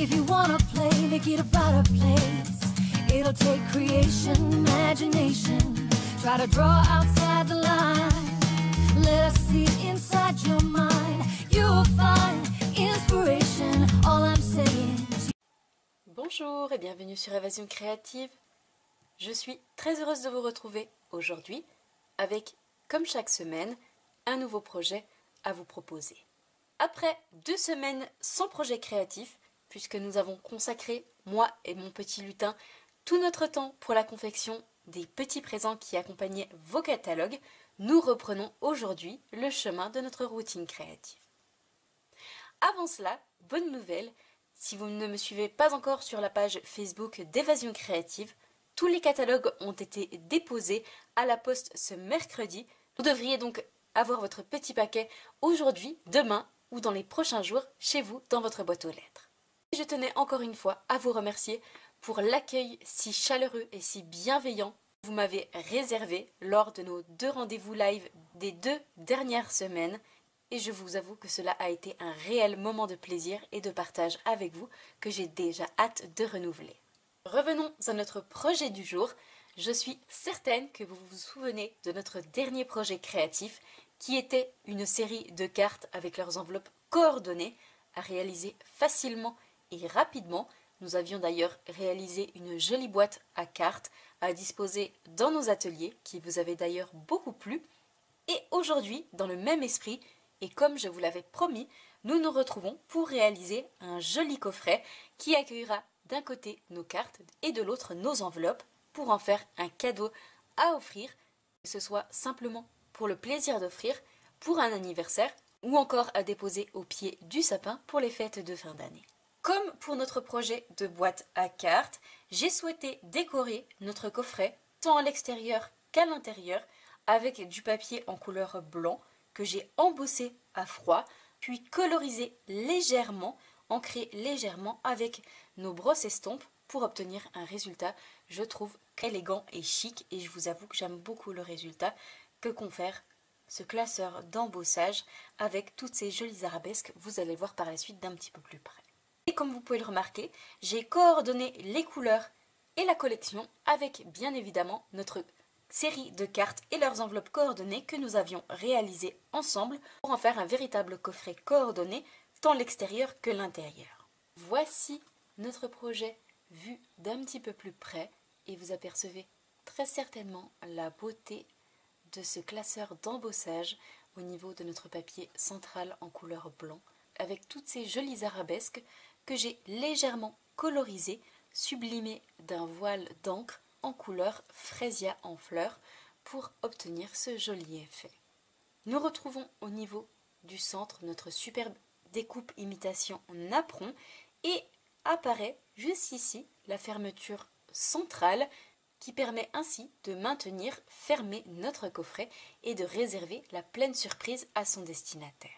If you wanna play, make it a better place. It'll take creation, imagination. Try to draw outside the line. Let us see inside your mind. You'll find inspiration. All I'm saying. Bonjour et bienvenue sur Évasion Créative. Je suis très heureuse de vous retrouver aujourd'hui avec, comme chaque semaine, un nouveau projet à vous proposer. Après 2 semaines sans projet créatif, puisque nous avons consacré, moi et mon petit lutin, tout notre temps pour la confection des petits présents qui accompagnaient vos catalogues, nous reprenons aujourd'hui le chemin de notre routine créative. Avant cela, bonne nouvelle, si vous ne me suivez pas encore sur la page Facebook d'Évasion Créative, tous les catalogues ont été déposés à la poste ce mercredi. Vous devriez donc avoir votre petit paquet aujourd'hui, demain ou dans les prochains jours chez vous dans votre boîte aux lettres. Je tenais encore une fois à vous remercier pour l'accueil si chaleureux et si bienveillant que vous m'avez réservé lors de nos 2 rendez-vous live des 2 dernières semaines. Et je vous avoue que cela a été un réel moment de plaisir et de partage avec vous que j'ai déjà hâte de renouveler. Revenons à notre projet du jour. Je suis certaine que vous vous souvenez de notre dernier projet créatif qui était une série de cartes avec leurs enveloppes coordonnées à réaliser facilement et rapidement. Nous avions d'ailleurs réalisé une jolie boîte à cartes à disposer dans nos ateliers qui vous avait d'ailleurs beaucoup plu. Et aujourd'hui, dans le même esprit, et comme je vous l'avais promis, nous nous retrouvons pour réaliser un joli coffret qui accueillera d'un côté nos cartes et de l'autre nos enveloppes pour en faire un cadeau à offrir, que ce soit simplement pour le plaisir d'offrir, pour un anniversaire ou encore à déposer au pied du sapin pour les fêtes de fin d'année. Comme pour notre projet de boîte à cartes, j'ai souhaité décorer notre coffret tant à l'extérieur qu'à l'intérieur avec du papier en couleur blanc que j'ai embossé à froid, puis colorisé légèrement, ancré légèrement avec nos brosses estampes pour obtenir un résultat, je trouve, élégant et chic. Et je vous avoue que j'aime beaucoup le résultat que confère ce classeur d'embossage avec toutes ces jolies arabesques. Vous allez voir par la suite d'un petit peu plus près. Et comme vous pouvez le remarquer, j'ai coordonné les couleurs et la collection avec bien évidemment notre série de cartes et leurs enveloppes coordonnées que nous avions réalisées ensemble pour en faire un véritable coffret coordonné tant l'extérieur que l'intérieur. Voici notre projet vu d'un petit peu plus près et vous apercevez très certainement la beauté de ce classeur d'embossage au niveau de notre papier central en couleur blanc avec toutes ces jolies arabesques que j'ai légèrement colorisées, sublimées d'un voile d'encre en couleur frésia en fleurs pour obtenir ce joli effet. Nous retrouvons au niveau du centre notre superbe découpe imitation napperon et apparaît juste ici la fermeture centrale qui permet ainsi de maintenir fermé notre coffret et de réserver la pleine surprise à son destinataire.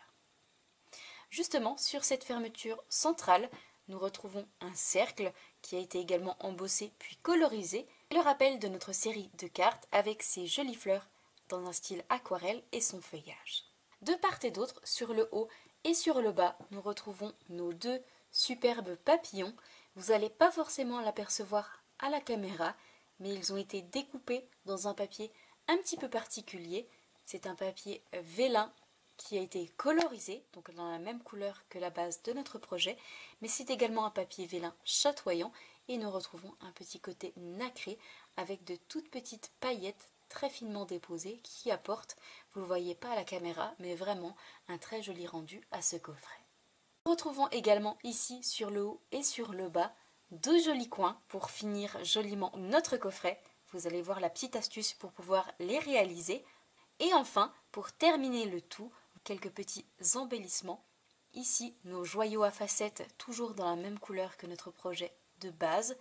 Justement, sur cette fermeture centrale, nous retrouvons un cercle qui a été également embossé puis colorisé, le rappel de notre série de cartes avec ses jolies fleurs dans un style aquarelle et son feuillage. De part et d'autre, sur le haut et sur le bas, nous retrouvons nos 2 superbes papillons. Vous n'allez pas forcément l'apercevoir à la caméra, mais ils ont été découpés dans un papier un petit peu particulier. C'est un papier vélin qui a été colorisé, donc dans la même couleur que la base de notre projet, mais c'est également un papier vélin chatoyant et nous retrouvons un petit côté nacré avec de toutes petites paillettes très finement déposées qui apportent, vous ne le voyez pas à la caméra, mais vraiment un très joli rendu à ce coffret. Nous retrouvons également ici sur le haut et sur le bas 2 jolis coins pour finir joliment notre coffret. Vous allez voir la petite astuce pour pouvoir les réaliser. Et enfin, pour terminer le tout, quelques petits embellissements. Ici, nos joyaux à facettes, toujours dans la même couleur que notre projet de base.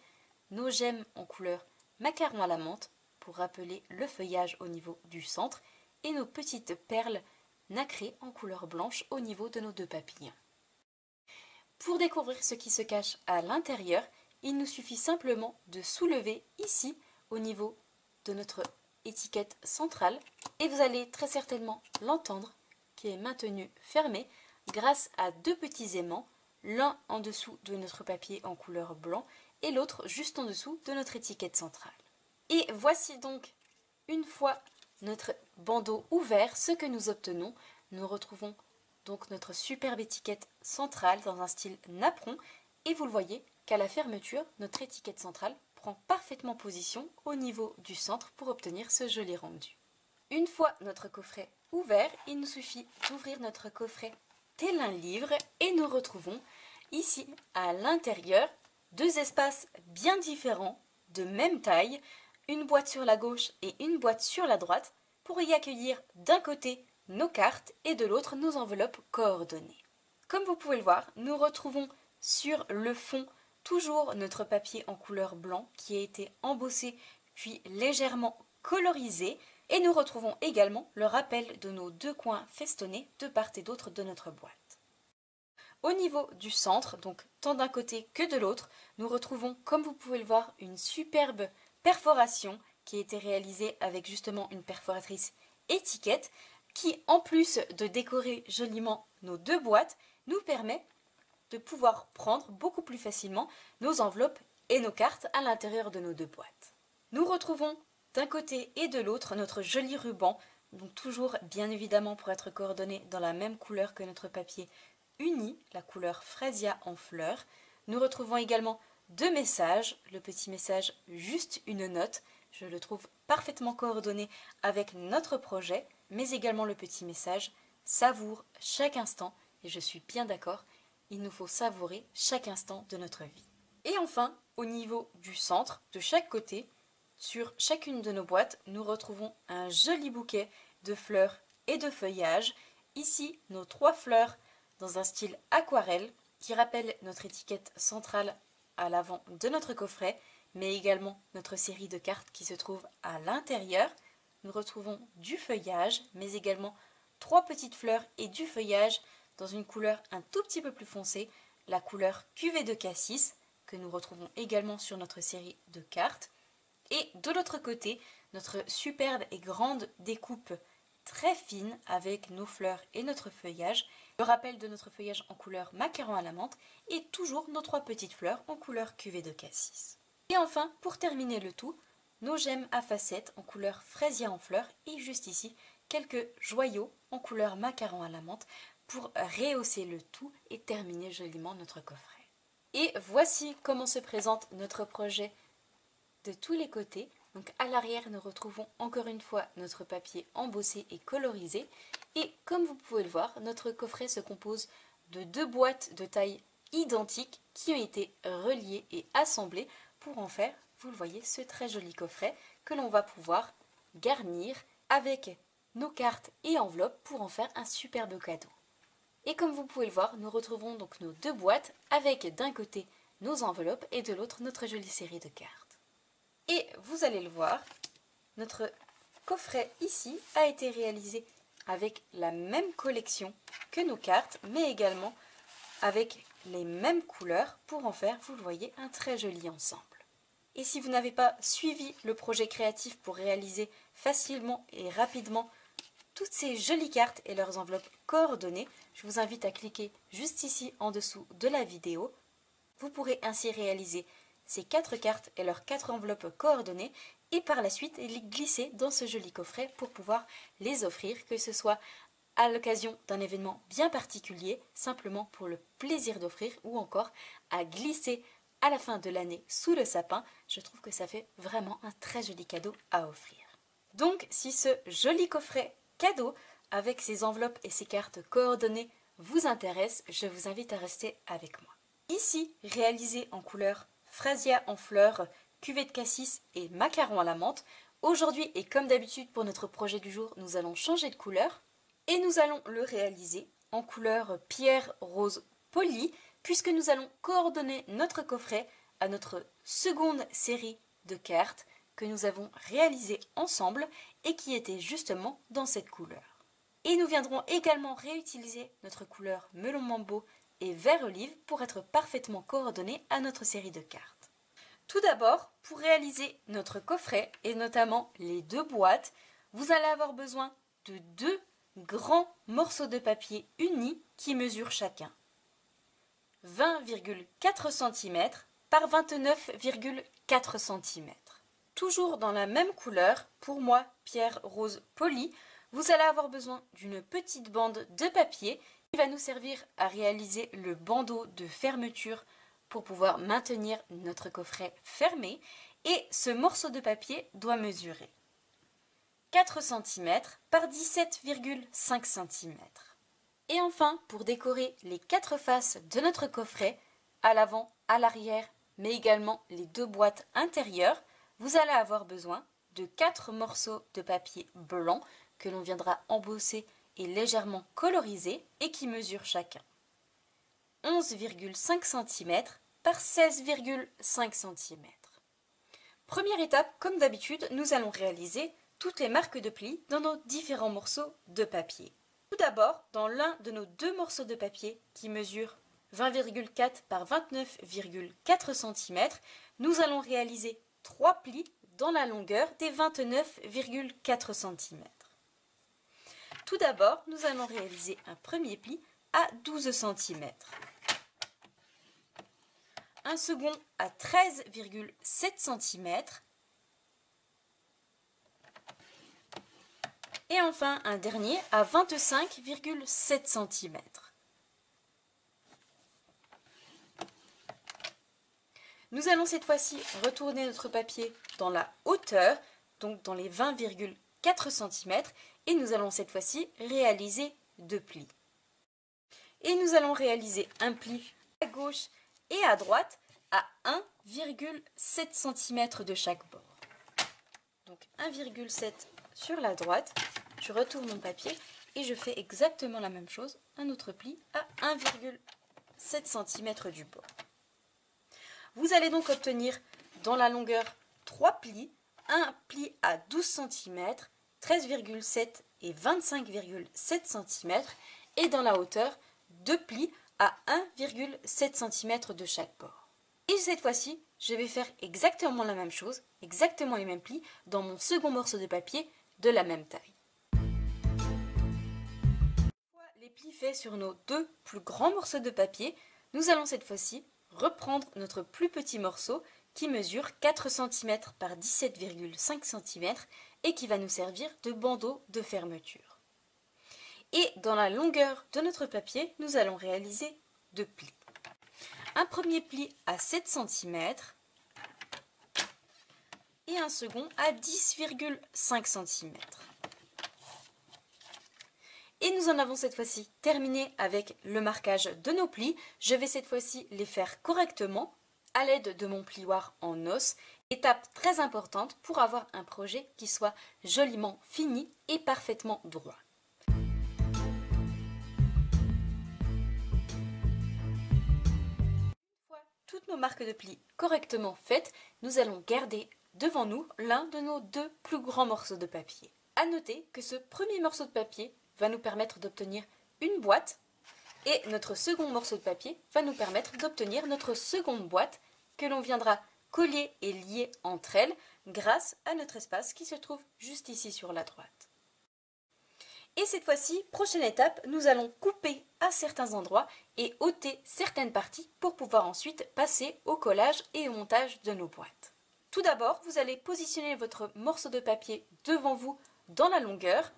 Nos gemmes en couleur macaron à la menthe pour rappeler le feuillage au niveau du centre. Et nos petites perles nacrées en couleur blanche au niveau de nos 2 papillons. Pour découvrir ce qui se cache à l'intérieur, il nous suffit simplement de soulever ici au niveau de notre étiquette centrale et vous allez très certainement l'entendre qui est maintenue fermée grâce à 2 petits aimants l'un en dessous de notre papier en couleur blanc et l'autre juste en dessous de notre étiquette centrale. Et voici donc, une fois notre bandeau ouvert, ce que nous obtenons. Nous retrouvons donc notre superbe étiquette centrale dans un style napperon et vous le voyez qu'à la fermeture, notre étiquette centrale prend parfaitement position au niveau du centre pour obtenir ce joli rendu. Une fois notre coffret ouvert, il nous suffit d'ouvrir notre coffret tel un livre et nous retrouvons ici à l'intérieur deux espaces bien différents, de même taille, une boîte sur la gauche et une boîte sur la droite pour y accueillir d'un côté nos cartes et de l'autre nos enveloppes coordonnées. Comme vous pouvez le voir, nous retrouvons sur le fond toujours notre papier en couleur blanc qui a été embossé puis légèrement colorisé et nous retrouvons également le rappel de nos deux coins festonnés de part et d'autre de notre boîte. Au niveau du centre, donc tant d'un côté que de l'autre, nous retrouvons, comme vous pouvez le voir, une superbe perforation qui a été réalisée avec justement une perforatrice étiquette qui, en plus de décorer joliment nos deux boîtes, nous permet de pouvoir prendre beaucoup plus facilement nos enveloppes et nos cartes à l'intérieur de nos deux boîtes. Nous retrouvons d'un côté et de l'autre notre joli ruban, donc toujours bien évidemment pour être coordonné dans la même couleur que notre papier uni, la couleur Fresia en fleurs. Nous retrouvons également deux messages, le petit message juste une note, je le trouve parfaitement coordonné avec notre projet, mais également le petit message savoure chaque instant, et je suis bien d'accord, il nous faut savourer chaque instant de notre vie. Et enfin, au niveau du centre, de chaque côté, sur chacune de nos boîtes, nous retrouvons un joli bouquet de fleurs et de feuillages. Ici, nos trois fleurs dans un style aquarelle qui rappelle notre étiquette centrale à l'avant de notre coffret, mais également notre série de cartes qui se trouve à l'intérieur. Nous retrouvons du feuillage, mais également trois petites fleurs et du feuillage dans une couleur un tout petit peu plus foncée, la couleur cuvée de cassis, que nous retrouvons également sur notre série de cartes. Et de l'autre côté, notre superbe et grande découpe très fine avec nos fleurs et notre feuillage, le rappel de notre feuillage en couleur macaron à la menthe et toujours nos trois petites fleurs en couleur cuvée de cassis. Et enfin, pour terminer le tout, nos gemmes à facettes en couleur fraisia en fleurs et juste ici, quelques joyaux en couleur macaron à la menthe pour rehausser le tout et terminer joliment notre coffret. Et voici comment se présente notre projet de tous les côtés. Donc à l'arrière, nous retrouvons encore une fois notre papier embossé et colorisé. Et comme vous pouvez le voir, notre coffret se compose de deux boîtes de taille identique qui ont été reliées et assemblées pour en faire, vous le voyez, ce très joli coffret que l'on va pouvoir garnir avec nos cartes et enveloppes pour en faire un superbe cadeau. Et comme vous pouvez le voir, nous retrouvons donc nos deux boîtes avec d'un côté nos enveloppes et de l'autre notre jolie série de cartes. Et vous allez le voir, notre coffret ici a été réalisé avec la même collection que nos cartes, mais également avec les mêmes couleurs pour en faire, vous le voyez, un très joli ensemble. Et si vous n'avez pas suivi le projet créatif pour réaliser facilement et rapidement toutes ces jolies cartes et leurs enveloppes coordonnées, je vous invite à cliquer juste ici en dessous de la vidéo. Vous pourrez ainsi réaliser ces 4 cartes et leurs 4 enveloppes coordonnées et par la suite les glisser dans ce joli coffret pour pouvoir les offrir, que ce soit à l'occasion d'un événement bien particulier, simplement pour le plaisir d'offrir ou encore à glisser à la fin de l'année sous le sapin. Je trouve que ça fait vraiment un très joli cadeau à offrir. Donc si ce joli coffret cadeau avec ses enveloppes et ses cartes coordonnées vous intéresse, je vous invite à rester avec moi. Ici, réalisé en couleur Fresia en fleurs, cuvée de cassis et macaron à la menthe, aujourd'hui et comme d'habitude pour notre projet du jour, nous allons changer de couleur et nous allons le réaliser en couleur pierre rose polie puisque nous allons coordonner notre coffret à notre seconde série de cartes que nous avons réalisées ensemble et qui était justement dans cette couleur. Et nous viendrons également réutiliser notre couleur melon mambo et vert olive pour être parfaitement coordonnés à notre série de cartes. Tout d'abord, pour réaliser notre coffret et notamment les deux boîtes, vous allez avoir besoin de deux grands morceaux de papier unis qui mesurent chacun 20,4 cm par 29,4 cm. Toujours dans la même couleur, pour moi, pierre rose polie, vous allez avoir besoin d'une petite bande de papier qui va nous servir à réaliser le bandeau de fermeture pour pouvoir maintenir notre coffret fermé. Et ce morceau de papier doit mesurer 4 cm par 17,5 cm. Et enfin, pour décorer les 4 faces de notre coffret, à l'avant, à l'arrière, mais également les 2 boîtes intérieures, vous allez avoir besoin de 4 morceaux de papier blanc que l'on viendra embosser et légèrement coloriser et qui mesurent chacun 11,5 cm par 16,5 cm. Première étape, comme d'habitude, nous allons réaliser toutes les marques de plis dans nos différents morceaux de papier. Tout d'abord, dans l'un de nos 2 morceaux de papier qui mesure 20,4 par 29,4 cm, nous allons réaliser 3 plis dans la longueur des 29,4 cm. Tout d'abord, nous allons réaliser un premier pli à 12 cm, un second à 13,7 cm et enfin un dernier à 25,7 cm. Nous allons cette fois-ci retourner notre papier dans la hauteur, donc dans les 20,4 cm, et nous allons cette fois-ci réaliser 2 plis. Et nous allons réaliser un pli à gauche et à droite à 1,7 cm de chaque bord. Donc 1,7 sur la droite, je retourne mon papier et je fais exactement la même chose, un autre pli à 1,7 cm du bord. Vous allez donc obtenir dans la longueur 3 plis, un pli à 12 cm, 13,7 et 25,7 cm et dans la hauteur 2 plis à 1,7 cm de chaque bord. Et cette fois-ci, je vais faire exactement la même chose, exactement les mêmes plis dans mon second morceau de papier de la même taille. Les plis faits sur nos 2 plus grands morceaux de papier, nous allons cette fois-ci reprendre notre plus petit morceau qui mesure 4 cm par 17,5 cm et qui va nous servir de bandeau de fermeture. Et dans la longueur de notre papier, nous allons réaliser 2 plis. Un premier pli à 7 cm et un second à 10,5 cm. Et nous en avons cette fois-ci terminé avec le marquage de nos plis. Je vais cette fois-ci les faire correctement à l'aide de mon plioir en os. Étape très importante pour avoir un projet qui soit joliment fini et parfaitement droit. Une fois toutes nos marques de plis correctement faites, nous allons garder devant nous l'un de nos 2 plus grands morceaux de papier. À noter que ce premier morceau de papier va nous permettre d'obtenir une boîte et notre second morceau de papier va nous permettre d'obtenir notre seconde boîte que l'on viendra coller et lier entre elles grâce à notre espace qui se trouve juste ici sur la droite. Et cette fois-ci, prochaine étape, nous allons couper à certains endroits et ôter certaines parties pour pouvoir ensuite passer au collage et au montage de nos boîtes. Tout d'abord, vous allez positionner votre morceau de papier devant vous dans la longueur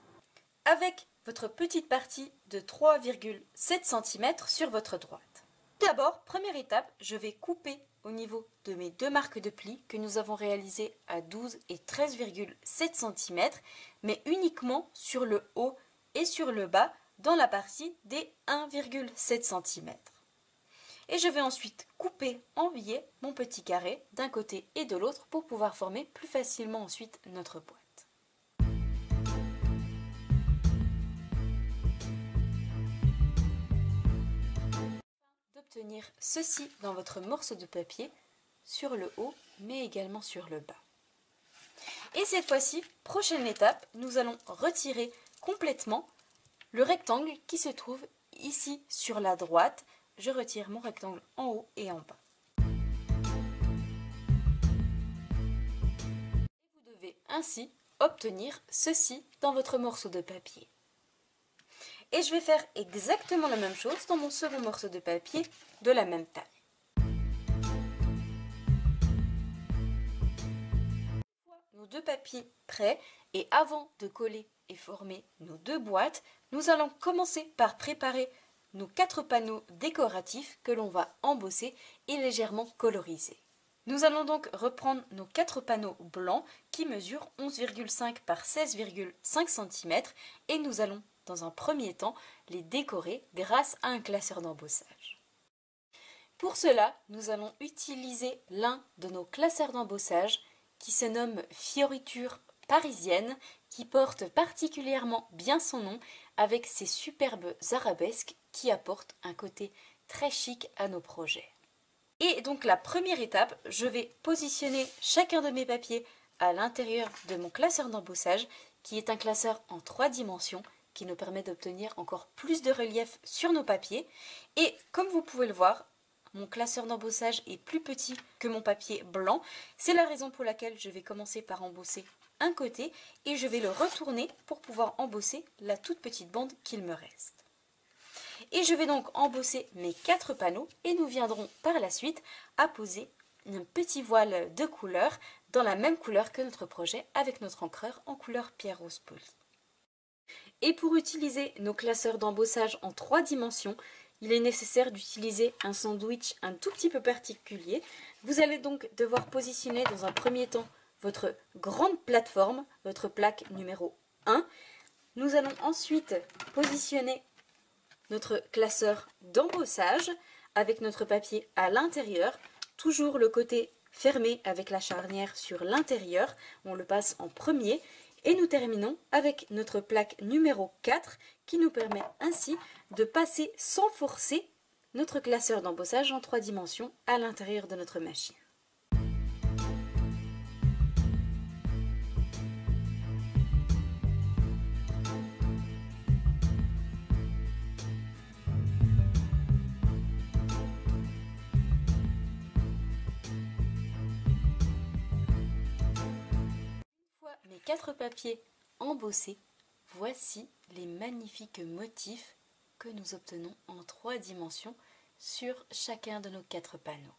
avec votre petite partie de 3,7 cm sur votre droite. D'abord, première étape, je vais couper au niveau de mes 2 marques de plis que nous avons réalisées à 12 et 13,7 cm, mais uniquement sur le haut et sur le bas dans la partie des 1,7 cm. Et je vais ensuite couper en biais mon petit carré d'un côté et de l'autre pour pouvoir former plus facilement ensuite notre boîte. D'obtenir ceci dans votre morceau de papier sur le haut mais également sur le bas. Et cette fois-ci, prochaine étape, nous allons retirer complètement le rectangle qui se trouve ici sur la droite. Je retire mon rectangle en haut et en bas. Et vous devez ainsi obtenir ceci dans votre morceau de papier. Et je vais faire exactement la même chose dans mon second morceau de papier de la même taille. Nos deux papiers prêts, et avant de coller et former nos deux boîtes, nous allons commencer par préparer nos 4 panneaux décoratifs que l'on va embosser et légèrement coloriser. Nous allons donc reprendre nos 4 panneaux blancs qui mesurent 11,5 par 16,5 cm et nous allons dans un premier temps les décorer grâce à un classeur d'embossage. Pour cela, nous allons utiliser l'un de nos classeurs d'embossage qui se nomme Fioriture Parisienne, qui porte particulièrement bien son nom avec ses superbes arabesques qui apportent un côté très chic à nos projets. Et donc la première étape, je vais positionner chacun de mes papiers à l'intérieur de mon classeur d'embossage qui est un classeur en 3 dimensions qui nous permet d'obtenir encore plus de relief sur nos papiers. Et comme vous pouvez le voir, mon classeur d'embossage est plus petit que mon papier blanc. C'est la raison pour laquelle je vais commencer par embosser un côté et je vais le retourner pour pouvoir embosser la toute petite bande qu'il me reste. Et je vais donc embosser mes 4 panneaux et nous viendrons par la suite à poser un petit voile de couleur dans la même couleur que notre projet avec notre encreur en couleur pierre rose polie. Et pour utiliser nos classeurs d'embossage en 3 dimensions, il est nécessaire d'utiliser un sandwich un tout petit peu particulier. Vous allez donc devoir positionner dans un premier temps votre grande plateforme, votre plaque numéro 1. Nous allons ensuite positionner notre classeur d'embossage avec notre papier à l'intérieur, toujours le côté fermé avec la charnière sur l'intérieur, on le passe en premier. Et nous terminons avec notre plaque numéro 4 qui nous permet ainsi de passer sans forcer notre classeur d'embossage en 3 dimensions à l'intérieur de notre machine. Mes 4 papiers embossés, voici les magnifiques motifs que nous obtenons en 3 dimensions sur chacun de nos 4 panneaux.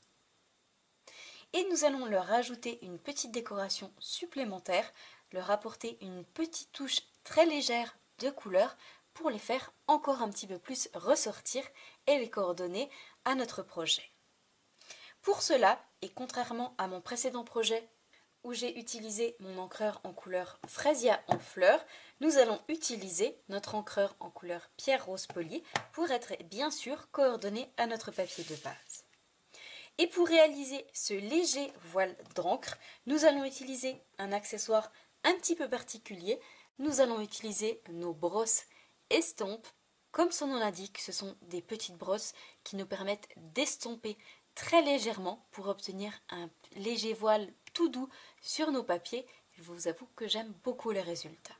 Et nous allons leur ajouter une petite décoration supplémentaire, leur apporter une petite touche très légère de couleur pour les faire encore un petit peu plus ressortir et les coordonner à notre projet. Pour cela, et contrairement à mon précédent projet où j'ai utilisé mon encreur en couleur Fresia en fleurs, nous allons utiliser notre encreur en couleur pierre rose polie pour être bien sûr coordonné à notre papier de base. Et pour réaliser ce léger voile d'encre, nous allons utiliser un accessoire un petit peu particulier. Nous allons utiliser nos brosses estampes. Comme son nom l'indique, ce sont des petites brosses qui nous permettent d'estomper très légèrement pour obtenir un léger voile tout doux sur nos papiers. Je vous avoue que j'aime beaucoup les résultats.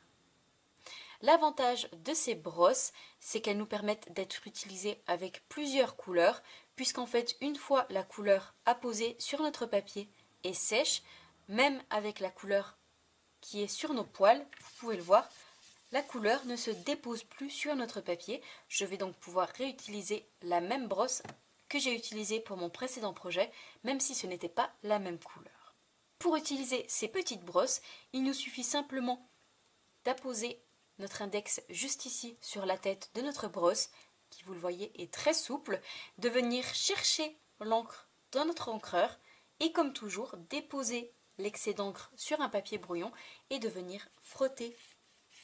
L'avantage de ces brosses, c'est qu'elles nous permettent d'être utilisées avec plusieurs couleurs, puisqu'en fait, une fois la couleur apposée sur notre papier et sèche, même avec la couleur qui est sur nos poils, vous pouvez le voir, la couleur ne se dépose plus sur notre papier. Je vais donc pouvoir réutiliser la même brosse que j'ai utilisée pour mon précédent projet, même si ce n'était pas la même couleur. Pour utiliser ces petites brosses, il nous suffit simplement d'apposer notre index juste ici sur la tête de notre brosse, qui vous le voyez est très souple, de venir chercher l'encre dans notre encreur et comme toujours déposer l'excès d'encre sur un papier brouillon et de venir frotter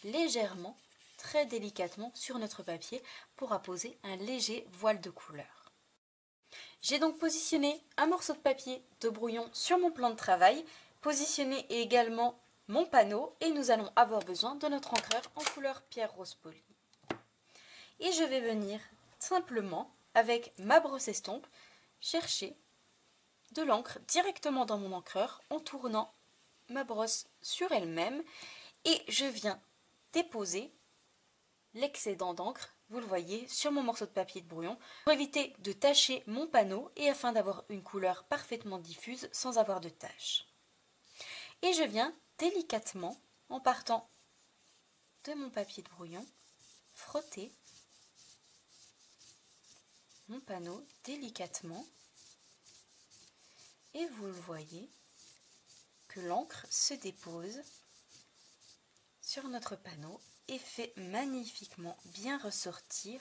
légèrement, très délicatement sur notre papier pour apposer un léger voile de couleur. J'ai donc positionné un morceau de papier de brouillon sur mon plan de travail, positionné également mon panneau et nous allons avoir besoin de notre encreur en couleur pierre rose polie. Et je vais venir simplement avec ma brosse estompe chercher de l'encre directement dans mon encreur en tournant ma brosse sur elle-même et je viens déposer l'excédent d'encre, vous le voyez, sur mon morceau de papier de brouillon pour éviter de tacher mon panneau et afin d'avoir une couleur parfaitement diffuse sans avoir de taches. Et je viens délicatement, en partant de mon papier de brouillon, frotter mon panneau délicatement et vous le voyez que l'encre se dépose sur notre panneau et fait magnifiquement bien ressortir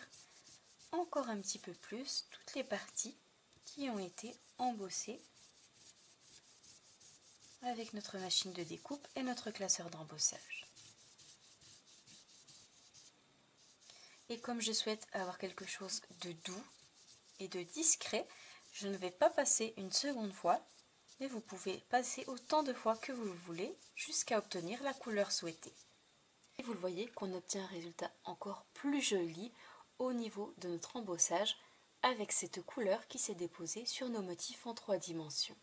encore un petit peu plus toutes les parties qui ont été embossées avec notre machine de découpe et notre classeur d'embossage. Et comme je souhaite avoir quelque chose de doux et de discret, je ne vais pas passer une seconde fois, mais vous pouvez passer autant de fois que vous le voulez jusqu'à obtenir la couleur souhaitée. Et vous le voyez qu'on obtient un résultat encore plus joli au niveau de notre embossage avec cette couleur qui s'est déposée sur nos motifs en 3 dimensions.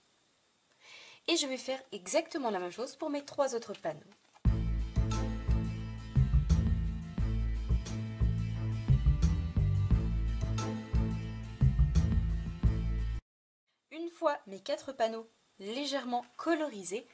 Et je vais faire exactement la même chose pour mes 3 autres panneaux. Une fois mes 4 panneaux légèrement colorisés,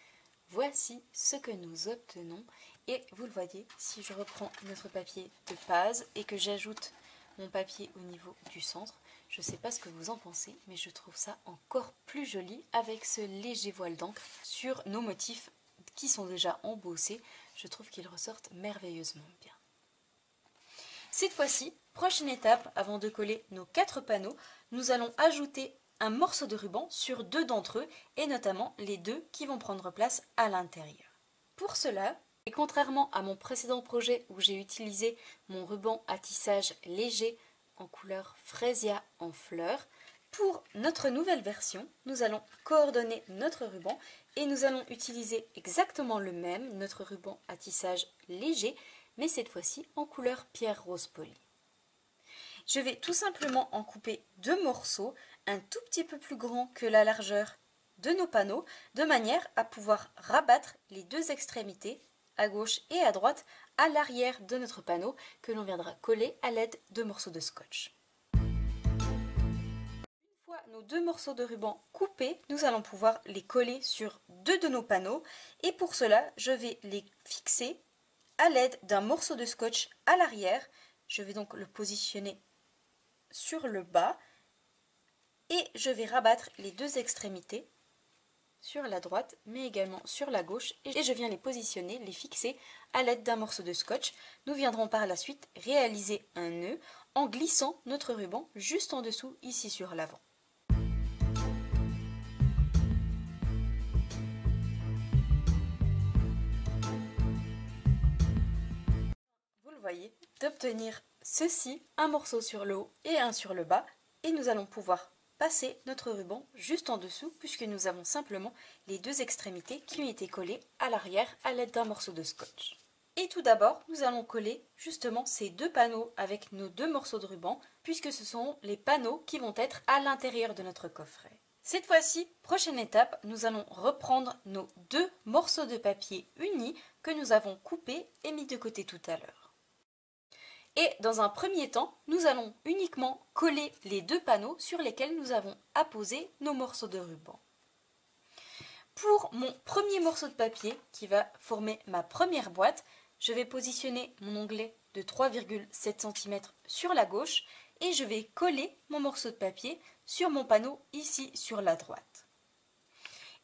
voici ce que nous obtenons. Et vous le voyez, si je reprends notre papier de base et que j'ajoute mon papier au niveau du centre, je ne sais pas ce que vous en pensez, mais je trouve ça encore plus joli avec ce léger voile d'encre sur nos motifs qui sont déjà embossés. Je trouve qu'ils ressortent merveilleusement bien. Cette fois-ci, prochaine étape, avant de coller nos 4 panneaux, nous allons ajouter un morceau de ruban sur 2 d'entre eux, et notamment les 2 qui vont prendre place à l'intérieur. Pour cela, et contrairement à mon précédent projet où j'ai utilisé mon ruban à tissage léger en couleur Freesia en fleurs, pour notre nouvelle version, nous allons coordonner notre ruban et nous allons utiliser exactement le même, notre ruban à tissage léger, mais cette fois-ci en couleur pierre rose polie. Je vais tout simplement en couper 2 morceaux, un tout petit peu plus grand que la largeur de nos panneaux, de manière à pouvoir rabattre les 2 extrémités, à gauche et à droite, à l'arrière de notre panneau que l'on viendra coller à l'aide de morceaux de scotch. Une fois nos 2 morceaux de ruban coupés, nous allons pouvoir les coller sur 2 de nos panneaux et pour cela, je vais les fixer à l'aide d'un morceau de scotch à l'arrière. Je vais donc le positionner sur le bas et je vais rabattre les 2 extrémités sur la droite mais également sur la gauche et je viens les positionner, les fixer à l'aide d'un morceau de scotch. Nous viendrons par la suite réaliser un nœud en glissant notre ruban juste en dessous ici sur l'avant. Vous le voyez, d'obtenir ceci, un morceau sur le haut et un sur le bas, et nous allons pouvoir passer notre ruban juste en dessous puisque nous avons simplement les 2 extrémités qui ont été collées à l'arrière à l'aide d'un morceau de scotch. Et tout d'abord, nous allons coller justement ces 2 panneaux avec nos 2 morceaux de ruban puisque ce sont les panneaux qui vont être à l'intérieur de notre coffret. Cette fois-ci, prochaine étape, nous allons reprendre nos 2 morceaux de papier unis que nous avons coupés et mis de côté tout à l'heure. Et dans un premier temps, nous allons uniquement coller les 2 panneaux sur lesquels nous avons apposé nos morceaux de ruban. Pour mon premier morceau de papier qui va former ma première boîte, je vais positionner mon onglet de 3,7 cm sur la gauche et je vais coller mon morceau de papier sur mon panneau ici sur la droite.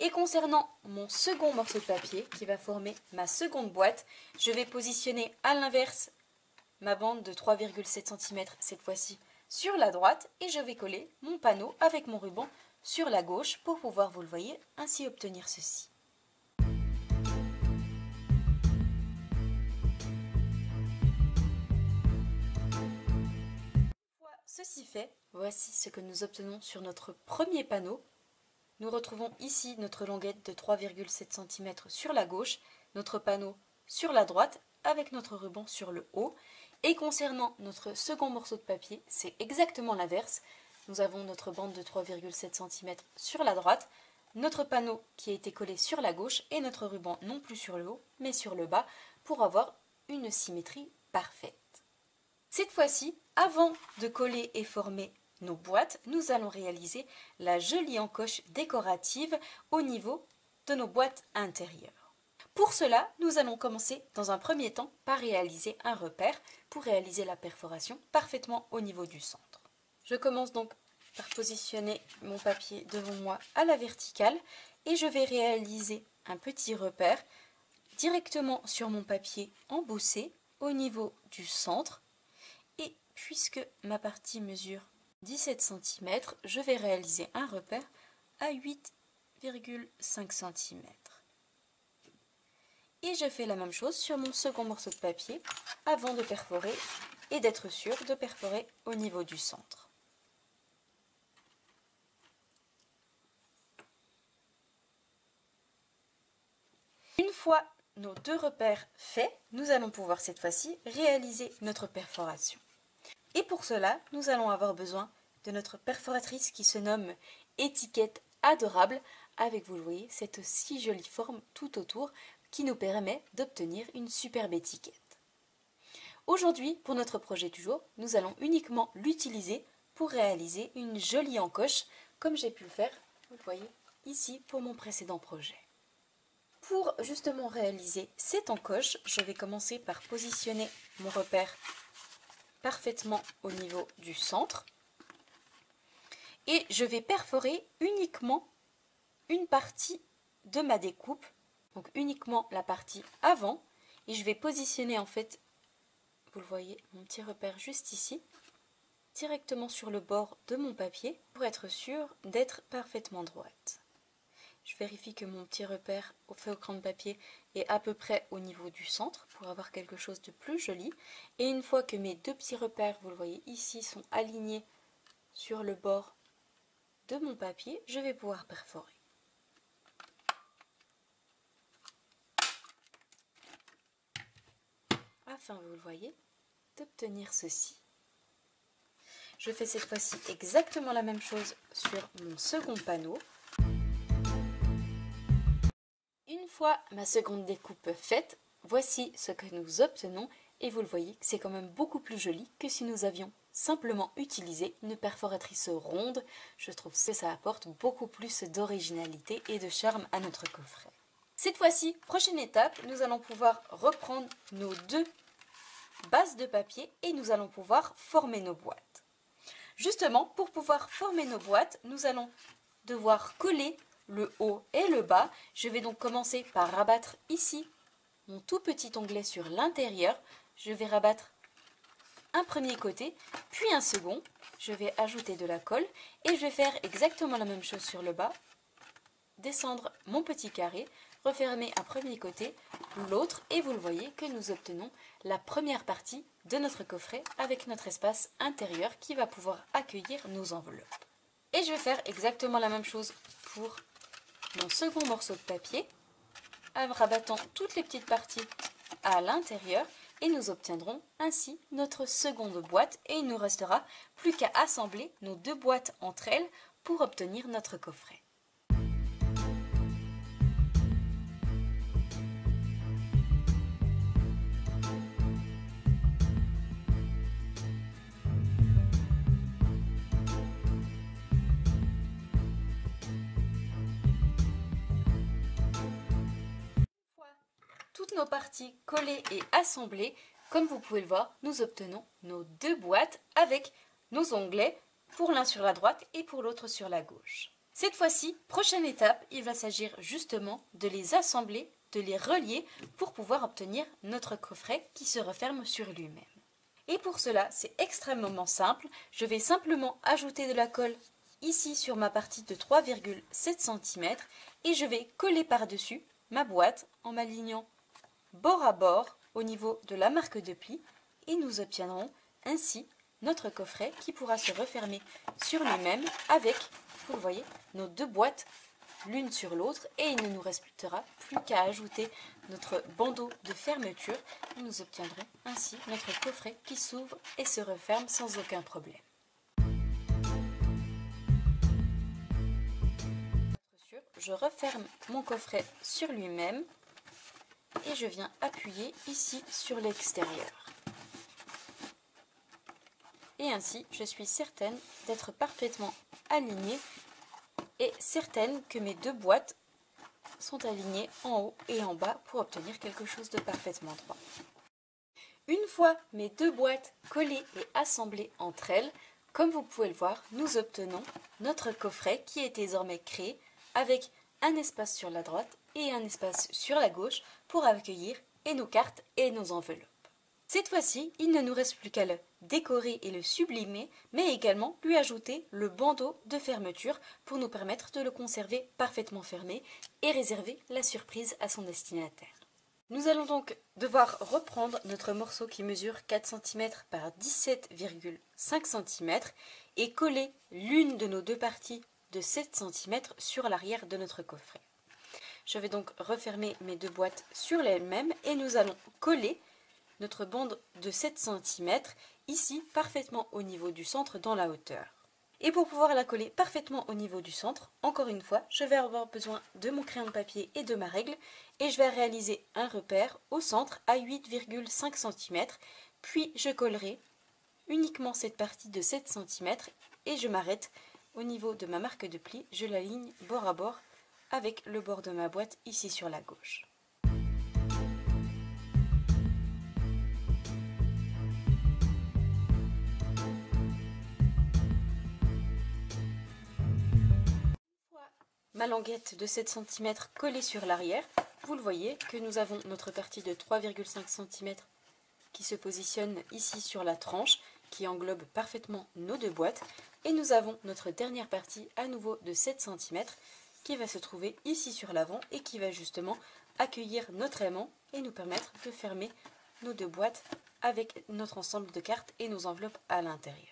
Et concernant mon second morceau de papier qui va former ma seconde boîte, je vais positionner à l'inverse ma bande de 3,7 cm cette fois-ci sur la droite et je vais coller mon panneau avec mon ruban sur la gauche pour pouvoir, vous le voyez, ainsi obtenir ceci. Une fois ceci fait, voici ce que nous obtenons sur notre premier panneau. Nous retrouvons ici notre languette de 3,7 cm sur la gauche, notre panneau sur la droite avec notre ruban sur le haut. Et concernant notre second morceau de papier, c'est exactement l'inverse. Nous avons notre bande de 3,7 cm sur la droite, notre panneau qui a été collé sur la gauche et notre ruban non plus sur le haut mais sur le bas pour avoir une symétrie parfaite. Cette fois-ci, avant de coller et former nos boîtes, nous allons réaliser la jolie encoche décorative au niveau de nos boîtes intérieures. Pour cela, nous allons commencer dans un premier temps par réaliser un repère pour réaliser la perforation parfaitement au niveau du centre. Je commence donc par positionner mon papier devant moi à la verticale et je vais réaliser un petit repère directement sur mon papier embossé au niveau du centre. Et puisque ma partie mesure 17 cm, je vais réaliser un repère à 8,5 cm. Et je fais la même chose sur mon second morceau de papier avant de perforer et d'être sûr de perforer au niveau du centre. Une fois nos deux repères faits, nous allons pouvoir cette fois-ci réaliser notre perforation. Et pour cela, nous allons avoir besoin de notre perforatrice qui se nomme Étiquette Adorable, avec, vous le voyez, cette si jolie forme tout autour qui nous permet d'obtenir une superbe étiquette. Aujourd'hui, pour notre projet du jour, nous allons uniquement l'utiliser pour réaliser une jolie encoche, comme j'ai pu le faire, vous le voyez, ici pour mon précédent projet. Pour justement réaliser cette encoche, je vais commencer par positionner mon repère parfaitement au niveau du centre et je vais perforer uniquement une partie de ma découpe, donc uniquement la partie avant, et je vais positionner en fait, vous le voyez, mon petit repère juste ici, directement sur le bord de mon papier pour être sûr d'être parfaitement droite. Je vérifie que mon petit repère fait au crayon de papier est à peu près au niveau du centre pour avoir quelque chose de plus joli. Et une fois que mes deux petits repères, vous le voyez ici, sont alignés sur le bord de mon papier, je vais pouvoir perforer. Afin, vous le voyez, d'obtenir ceci. Je fais cette fois-ci exactement la même chose sur mon second panneau. Une fois ma seconde découpe faite, voici ce que nous obtenons et vous le voyez que c'est quand même beaucoup plus joli que si nous avions simplement utilisé une perforatrice ronde. Je trouve que ça apporte beaucoup plus d'originalité et de charme à notre coffret. Cette fois-ci, prochaine étape, nous allons pouvoir reprendre nos deux bases de papier et nous allons pouvoir former nos boîtes. Justement, pour pouvoir former nos boîtes, nous allons devoir coller le haut et le bas. Je vais donc commencer par rabattre ici mon tout petit onglet sur l'intérieur. Je vais rabattre un premier côté, puis un second. Je vais ajouter de la colle et je vais faire exactement la même chose sur le bas. Descendre mon petit carré, refermer un premier côté, l'autre, et vous le voyez que nous obtenons la première partie de notre coffret avec notre espace intérieur qui va pouvoir accueillir nos enveloppes. Et je vais faire exactement la même chose pour mon second morceau de papier, en rabattant toutes les petites parties à l'intérieur, et nous obtiendrons ainsi notre seconde boîte et il ne nous restera plus qu'à assembler nos deux boîtes entre elles pour obtenir notre coffret. Toutes nos parties collées et assemblées, comme vous pouvez le voir, nous obtenons nos deux boîtes avec nos onglets, pour l'un sur la droite et pour l'autre sur la gauche. Cette fois-ci, prochaine étape, il va s'agir justement de les assembler, de les relier pour pouvoir obtenir notre coffret qui se referme sur lui-même. Et pour cela, c'est extrêmement simple. Je vais simplement ajouter de la colle ici sur ma partie de 3,7 cm et je vais coller par-dessus ma boîte en m'alignant bord à bord au niveau de la marque de pli et nous obtiendrons ainsi notre coffret qui pourra se refermer sur lui-même avec, vous le voyez, nos deux boîtes l'une sur l'autre et il ne nous restera plus qu'à ajouter notre bandeau de fermeture et nous obtiendrons ainsi notre coffret qui s'ouvre et se referme sans aucun problème. Je referme mon coffret sur lui-même et je viens appuyer ici sur l'extérieur. Et ainsi, je suis certaine d'être parfaitement alignée et certaine que mes deux boîtes sont alignées en haut et en bas pour obtenir quelque chose de parfaitement droit. Une fois mes deux boîtes collées et assemblées entre elles, Comme vous pouvez le voir, nous obtenons notre coffret qui est désormais créé avec un espace sur la droite et un espace sur la gauche pour accueillir et nos cartes et nos enveloppes. Cette fois-ci, il ne nous reste plus qu'à le décorer et le sublimer, mais également lui ajouter le bandeau de fermeture pour nous permettre de le conserver parfaitement fermé et réserver la surprise à son destinataire. Nous allons donc devoir reprendre notre morceau qui mesure 4 cm par 17,5 cm et coller l'une de nos deux parties de 7 cm sur l'arrière de notre coffret. Je vais donc refermer mes deux boîtes sur elles-mêmes et nous allons coller notre bande de 7 cm ici parfaitement au niveau du centre dans la hauteur. Et pour pouvoir la coller parfaitement au niveau du centre, encore une fois, je vais avoir besoin de mon crayon de papier et de ma règle et je vais réaliser un repère au centre à 8,5 cm, puis je collerai uniquement cette partie de 7 cm et je m'arrête au niveau de ma marque de pli, je l'aligne bord à bord avec le bord de ma boîte ici sur la gauche. Ma languette de 7 cm collée sur l'arrière, vous le voyez que nous avons notre partie de 3,5 cm qui se positionne ici sur la tranche, qui englobe parfaitement nos deux boîtes, et nous avons notre dernière partie à nouveau de 7 cm qui va se trouver ici sur l'avant et qui va justement accueillir notre aimant et nous permettre de fermer nos deux boîtes avec notre ensemble de cartes et nos enveloppes à l'intérieur.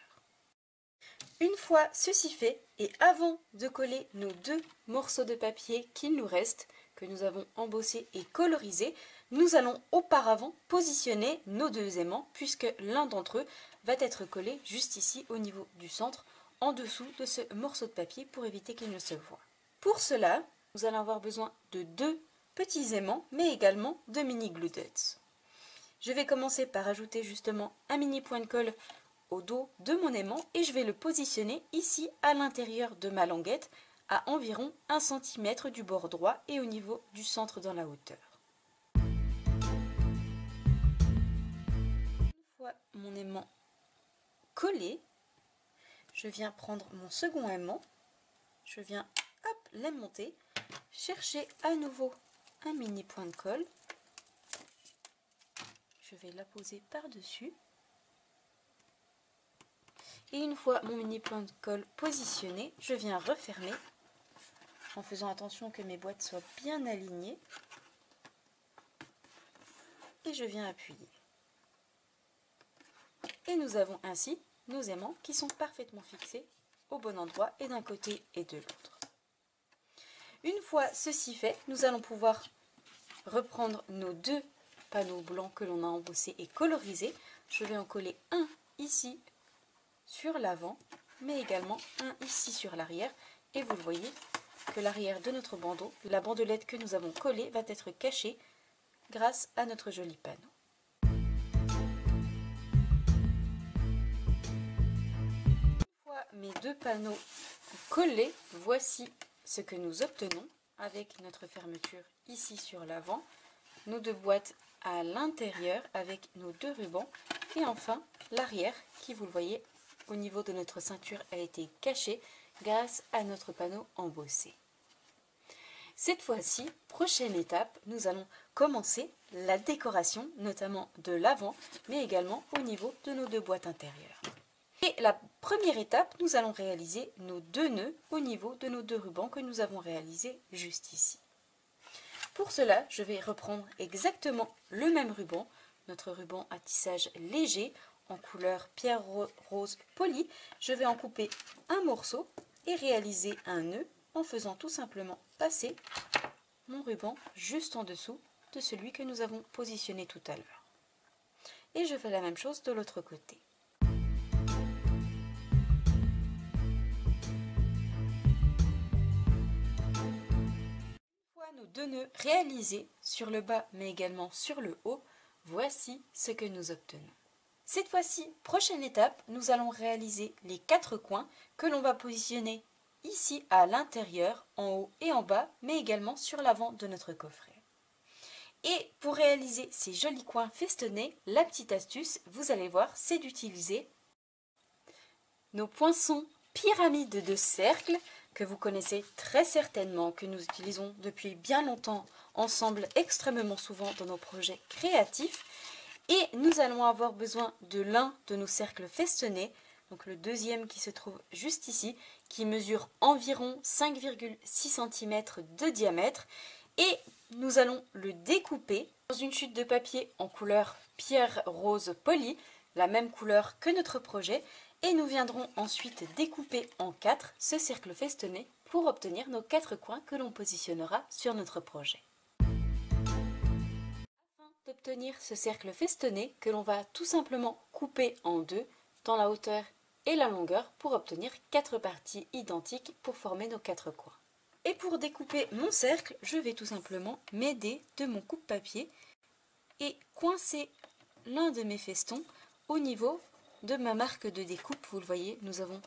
Une fois ceci fait, et avant de coller nos deux morceaux de papier qu'il nous reste, que nous avons embossés et colorisés, nous allons auparavant positionner nos deux aimants, puisque l'un d'entre eux va être collé juste ici au niveau du centre, en dessous de ce morceau de papier pour éviter qu'il ne se voie. Pour cela, nous allons avoir besoin de deux petits aimants, mais également de mini glue dots. Je vais commencer par ajouter justement un mini point de colle au dos de mon aimant et je vais le positionner ici à l'intérieur de ma languette à environ 1 cm du bord droit et au niveau du centre dans la hauteur. Une fois mon aimant collé, je viens prendre mon second aimant, je viens l'aimanter, chercher à nouveau un mini point de colle, je vais la poser par-dessus. Et une fois mon mini point de colle positionné, je viens refermer en faisant attention que mes boîtes soient bien alignées. Et je viens appuyer. Et nous avons ainsi nos aimants qui sont parfaitement fixés au bon endroit et d'un côté et de l'autre. Une fois ceci fait, nous allons pouvoir reprendre nos deux panneaux blancs que l'on a embossés et colorisés. Je vais en coller un ici sur l'avant, mais également un ici sur l'arrière. Et vous le voyez que l'arrière de notre bandeau, la bandelette que nous avons collée, va être cachée grâce à notre joli panneau. Une fois mes deux panneaux collés, voici ce que nous obtenons avec notre fermeture ici sur l'avant, nos deux boîtes à l'intérieur avec nos deux rubans et enfin l'arrière qui, vous le voyez, au niveau de notre ceinture a été caché grâce à notre panneau embossé. Cette fois-ci, prochaine étape, nous allons commencer la décoration, notamment de l'avant, mais également au niveau de nos deux boîtes intérieures. Et la première étape, nous allons réaliser nos deux nœuds au niveau de nos deux rubans que nous avons réalisés juste ici. Pour cela, je vais reprendre exactement le même ruban, notre ruban à tissage léger, en couleur pierre rose polie. Je vais en couper un morceau et réaliser un nœud en faisant tout simplement passer mon ruban juste en dessous de celui que nous avons positionné tout à l'heure. Et je fais la même chose de l'autre côté. Une fois nos deux nœuds réalisés sur le bas mais également sur le haut, voici ce que nous obtenons. Cette fois-ci, prochaine étape, nous allons réaliser les 4 coins que l'on va positionner ici à l'intérieur, en haut et en bas, mais également sur l'avant de notre coffret. Et pour réaliser ces jolis coins festonnés, la petite astuce, vous allez voir, c'est d'utiliser nos poinçons pyramides de cercle que vous connaissez très certainement, que nous utilisons depuis bien longtemps ensemble extrêmement souvent dans nos projets créatifs. Et nous allons avoir besoin de l'un de nos cercles festonnés, donc le deuxième qui se trouve juste ici, qui mesure environ 5,6 cm de diamètre. Et nous allons le découper dans une chute de papier en couleur pierre rose polie, la même couleur que notre projet. Et nous viendrons ensuite découper en 4 ce cercle festonné pour obtenir nos 4 coins que l'on positionnera sur notre projet. Afin d'obtenir ce cercle festonné que l'on va tout simplement couper en 2 dans la hauteur et la longueur pour obtenir 4 parties identiques pour former nos 4 coins. Et pour découper mon cercle, je vais tout simplement m'aider de mon coupe-papier et coincer l'un de mes festons au niveau de ma marque de découpe. Vous le voyez, nous avons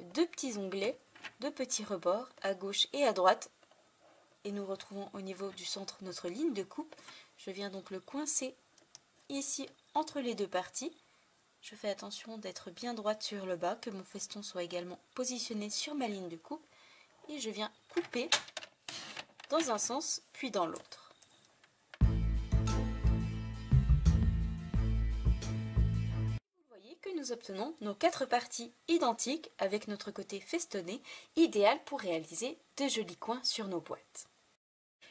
2 petits onglets, 2 petits rebords à gauche et à droite. Et nous retrouvons au niveau du centre notre ligne de coupe. Je viens donc le coincer ici entre les 2 parties. Je fais attention d'être bien droite sur le bas, que mon feston soit également positionné sur ma ligne de coupe. Et je viens couper dans un sens puis dans l'autre. Vous voyez que nous obtenons nos 4 parties identiques avec notre côté festonné, idéal pour réaliser de jolis coins sur nos boîtes.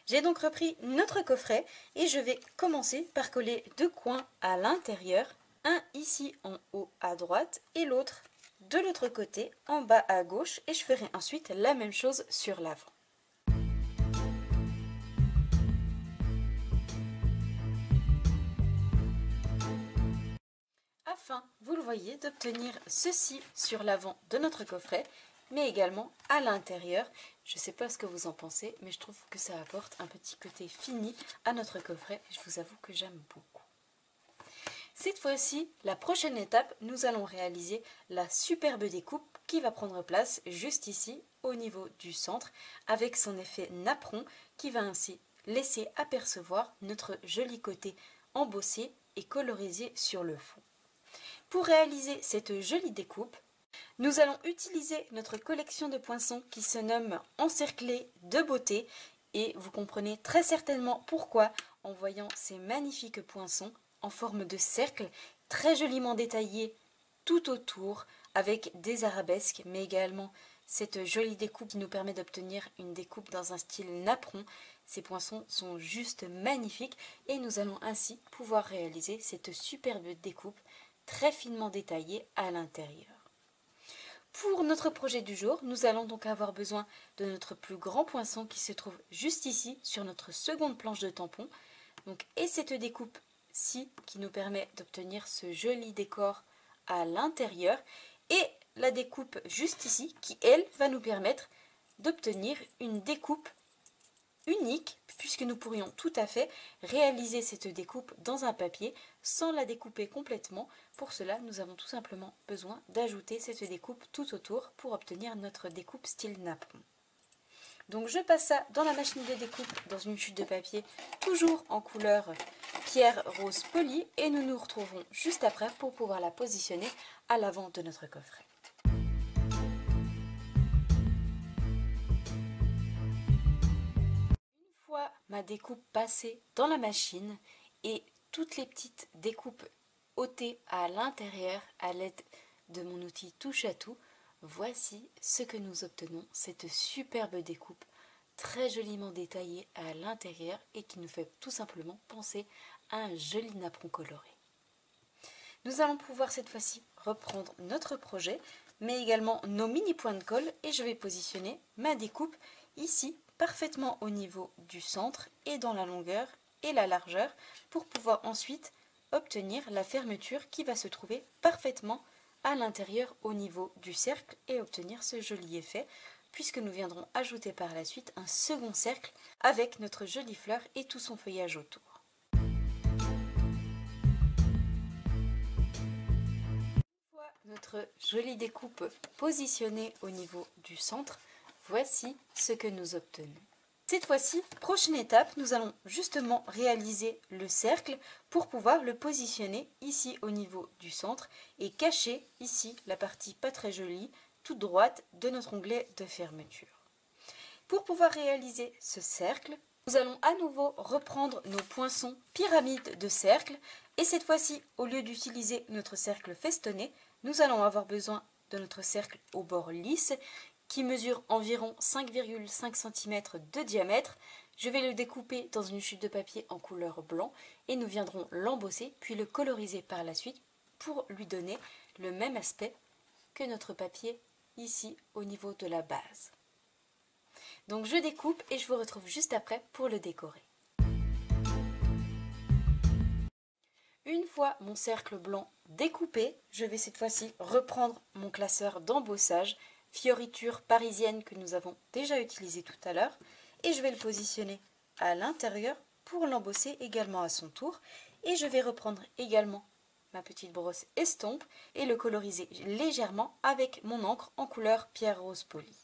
J'ai donc repris notre coffret et je vais commencer par coller 2 coins à l'intérieur, un ici en haut à droite et l'autre de l'autre côté en bas à gauche, et je ferai ensuite la même chose sur l'avant. Afin, vous le voyez, d'obtenir ceci sur l'avant de notre coffret, mais également à l'intérieur. Je ne sais pas ce que vous en pensez, mais je trouve que ça apporte un petit côté fini à notre coffret et je vous avoue que j'aime beaucoup. Cette fois-ci, la prochaine étape, nous allons réaliser la superbe découpe qui va prendre place juste ici au niveau du centre avec son effet napperon qui va ainsi laisser apercevoir notre joli côté embossé et colorisé sur le fond. Pour réaliser cette jolie découpe, nous allons utiliser notre collection de poinçons qui se nomme Encerclés de beauté et vous comprenez très certainement pourquoi en voyant ces magnifiques poinçons en forme de cercle, très joliment détaillé tout autour avec des arabesques, mais également cette jolie découpe qui nous permet d'obtenir une découpe dans un style napperon. Ces poinçons sont juste magnifiques et nous allons ainsi pouvoir réaliser cette superbe découpe très finement détaillée à l'intérieur. Pour notre projet du jour, nous allons donc avoir besoin de notre plus grand poinçon qui se trouve juste ici sur notre seconde planche de tampon. Et cette découpe-ci qui nous permet d'obtenir ce joli décor à l'intérieur. Et la découpe juste ici qui, elle, va nous permettre d'obtenir une découpe unique puisque nous pourrions tout à fait réaliser cette découpe dans un papier sans la découper complètement. Pour cela, nous avons tout simplement besoin d'ajouter cette découpe tout autour pour obtenir notre découpe style napperon. Donc je passe ça dans la machine de découpe dans une chute de papier toujours en couleur pierre rose polie et nous nous retrouvons juste après pour pouvoir la positionner à l'avant de notre coffret. Ma découpe passée dans la machine et toutes les petites découpes ôtées à l'intérieur à l'aide de mon outil touche à tout, voici ce que nous obtenons, cette superbe découpe très joliment détaillée à l'intérieur et qui nous fait tout simplement penser à un joli napperon coloré. Nous allons pouvoir cette fois-ci reprendre notre projet mais également nos mini points de colle et je vais positionner ma découpe ici parfaitement au niveau du centre et dans la longueur et la largeur pour pouvoir ensuite obtenir la fermeture qui va se trouver parfaitement à l'intérieur au niveau du cercle et obtenir ce joli effet puisque nous viendrons ajouter par la suite un second cercle avec notre jolie fleur et tout son feuillage autour. Une fois notre jolie découpe positionnée au niveau du centre, voici ce que nous obtenons. Cette fois-ci, prochaine étape, nous allons justement réaliser le cercle pour pouvoir le positionner ici au niveau du centre et cacher ici la partie pas très jolie, toute droite de notre onglet de fermeture. Pour pouvoir réaliser ce cercle, nous allons à nouveau reprendre nos poinçons pyramides de cercle et cette fois-ci, au lieu d'utiliser notre cercle festonné, nous allons avoir besoin de notre cercle au bord lisse qui mesure environ 5,5 cm de diamètre. Je vais le découper dans une chute de papier en couleur blanc et nous viendrons l'embosser puis le coloriser par la suite pour lui donner le même aspect que notre papier ici au niveau de la base. Donc je découpe et je vous retrouve juste après pour le décorer. Une fois mon cercle blanc découpé, je vais cette fois-ci reprendre mon classeur d'embossage fioriture parisienne que nous avons déjà utilisé tout à l'heure et je vais le positionner à l'intérieur pour l'embosser également à son tour et je vais reprendre également ma petite brosse estompe et le coloriser légèrement avec mon encre en couleur pierre rose polie.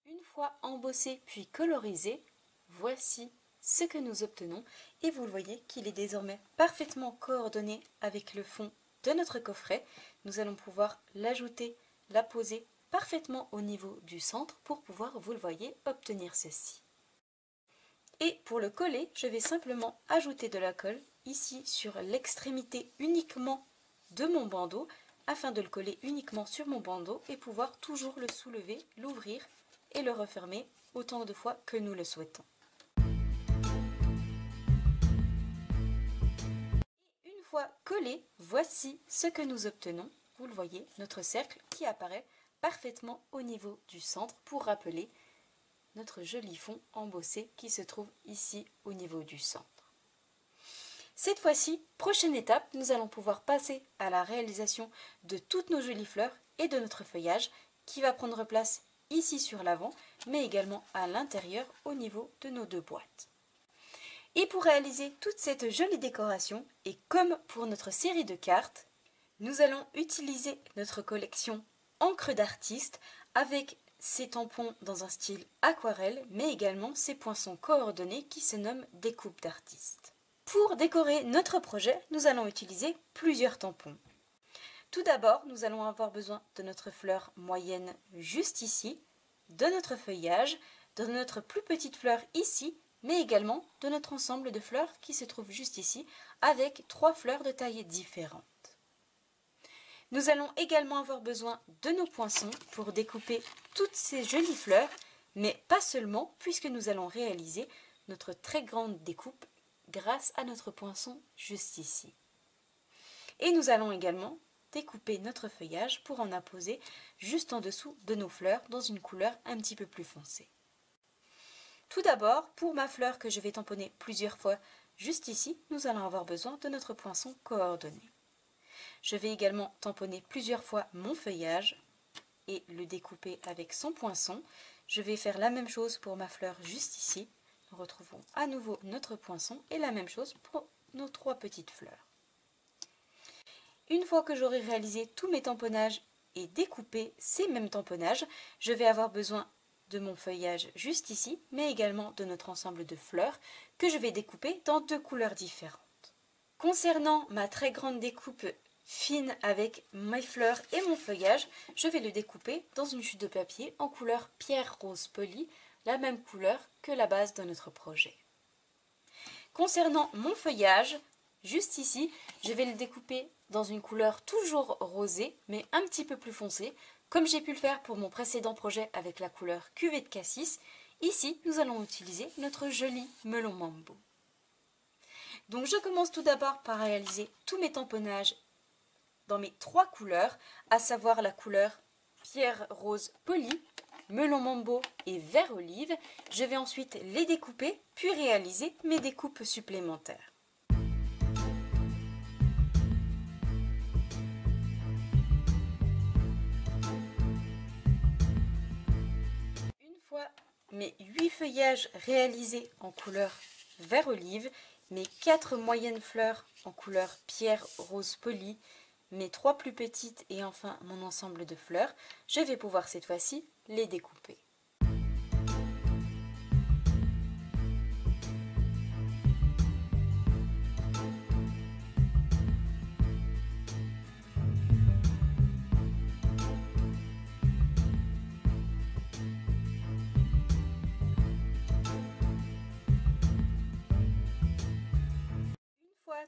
Une fois embossé puis colorisé, voici ce que nous obtenons et vous le voyez qu'il est désormais parfaitement coordonné avec le fond de notre coffret. Nous allons pouvoir l'ajouter, la poser parfaitement au niveau du centre pour pouvoir, vous le voyez, obtenir ceci. Et pour le coller, je vais simplement ajouter de la colle ici sur l'extrémité uniquement de mon bandeau afin de le coller uniquement sur mon bandeau et pouvoir toujours le soulever, l'ouvrir et le refermer autant de fois que nous le souhaitons. Une fois collé, voici ce que nous obtenons. Vous le voyez, notre cercle qui apparaît parfaitement au niveau du centre pour rappeler notre joli fond embossé qui se trouve ici au niveau du centre. Cette fois-ci, prochaine étape, nous allons pouvoir passer à la réalisation de toutes nos jolies fleurs et de notre feuillage qui va prendre place ici sur l'avant, mais également à l'intérieur au niveau de nos deux boîtes. Et pour réaliser toute cette jolie décoration, et comme pour notre série de cartes, nous allons utiliser notre collection encre d'artiste avec ces tampons dans un style aquarelle, mais également ces poinçons coordonnés qui se nomment découpe d'artiste. Pour décorer notre projet, nous allons utiliser plusieurs tampons. Tout d'abord, nous allons avoir besoin de notre fleur moyenne juste ici, de notre feuillage, de notre plus petite fleur ici, mais également de notre ensemble de fleurs qui se trouve juste ici, avec 3 fleurs de tailles différentes. Nous allons également avoir besoin de nos poinçons pour découper toutes ces jolies fleurs, mais pas seulement, puisque nous allons réaliser notre très grande découpe grâce à notre poinçon juste ici. Et nous allons également découper notre feuillage pour en apposer juste en dessous de nos fleurs dans une couleur un petit peu plus foncée. Tout d'abord, pour ma fleur que je vais tamponner plusieurs fois juste ici, nous allons avoir besoin de notre poinçon coordonné. Je vais également tamponner plusieurs fois mon feuillage et le découper avec son poinçon. Je vais faire la même chose pour ma fleur juste ici. Nous retrouvons à nouveau notre poinçon et la même chose pour nos 3 petites fleurs. Une fois que j'aurai réalisé tous mes tamponnages et découpé ces mêmes tamponnages, je vais avoir besoin de mon feuillage juste ici, mais également de notre ensemble de fleurs que je vais découper dans 2 couleurs différentes. Concernant ma très grande découpe fine avec mes fleurs et mon feuillage, je vais le découper dans une chute de papier en couleur pierre rose polie, la même couleur que la base de notre projet. Concernant mon feuillage, juste ici, je vais le découper dans une couleur toujours rosée, mais un petit peu plus foncée, comme j'ai pu le faire pour mon précédent projet avec la couleur cuvée de cassis. Ici, nous allons utiliser notre joli melon mambo. Donc je commence tout d'abord par réaliser tous mes tamponnages dans mes 3 couleurs, à savoir la couleur pierre rose polie, melon mambo et vert olive. Je vais ensuite les découper, puis réaliser mes découpes supplémentaires. Une fois mes 8 feuillages réalisés en couleur vert olive, mes 4 moyennes fleurs en couleur pierre rose polie, mes 3 plus petites et enfin mon ensemble de fleurs, je vais pouvoir cette fois-ci les découper.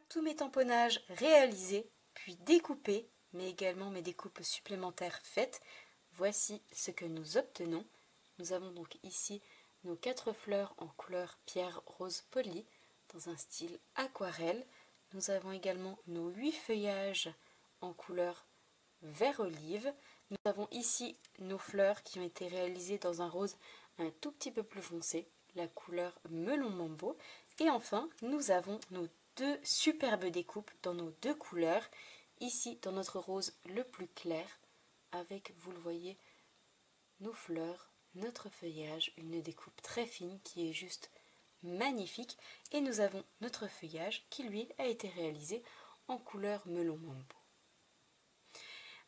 Tous mes tamponnages réalisés, puis découpés, mais également mes découpes supplémentaires faites, voici ce que nous obtenons. Nous avons donc ici nos 4 fleurs en couleur pierre rose polie dans un style aquarelle. Nous avons également nos 8 feuillages en couleur vert olive. Nous avons ici nos fleurs qui ont été réalisées dans un rose un tout petit peu plus foncé, la couleur melon mambo. Et enfin, nous avons nos 2 superbes découpes dans nos 2 couleurs, ici dans notre rose le plus clair, avec, vous le voyez, nos fleurs, notre feuillage, une découpe très fine qui est juste magnifique, et nous avons notre feuillage qui lui a été réalisé en couleur melon mambo.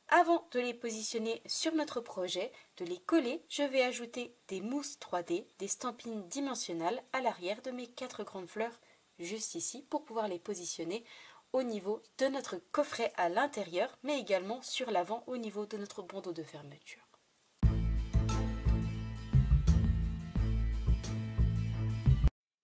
Avant de les positionner sur notre projet, de les coller, je vais ajouter des mousses 3D, des stampines dimensionnelles à l'arrière de mes 4 grandes fleurs juste ici pour pouvoir les positionner au niveau de notre coffret à l'intérieur, mais également sur l'avant au niveau de notre bandeau de fermeture.